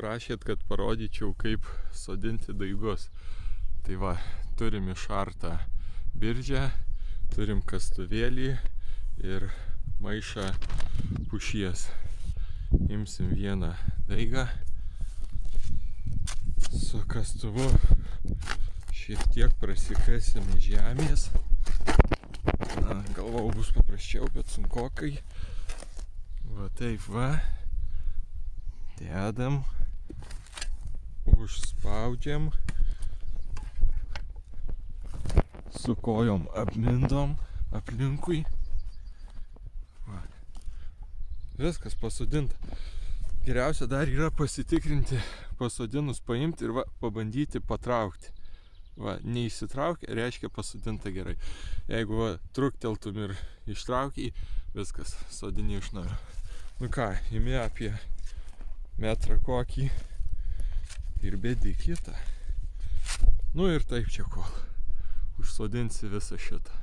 prašėt, kad parodyčiau, kaip sodinti daigus. Tai va, turim išartą biržę, turim kastuvėlį ir maišą pušies. Imsim vieną daigą, su kastuvu šiek tiek prasikasim žemės. Galvau bus paprasčiau, bet sunkokai. Va taip va. Dedam, užspaudžiam, su kojom apmindom aplinkui. Va. Viskas pasodinta. Geriausia dar yra pasitikrinti, pasodinus paimti ir va, pabandyti patraukti. Va, neįsitraukia, reiškia pasodinta gerai. Jeigu va, trukteltum ir ištraukiai, viskas, sodini iš naujo. Nu ką, imi apie metrą kokį ir bedi kitą. Nu ir taip čia kol užsodinsi visą šitą.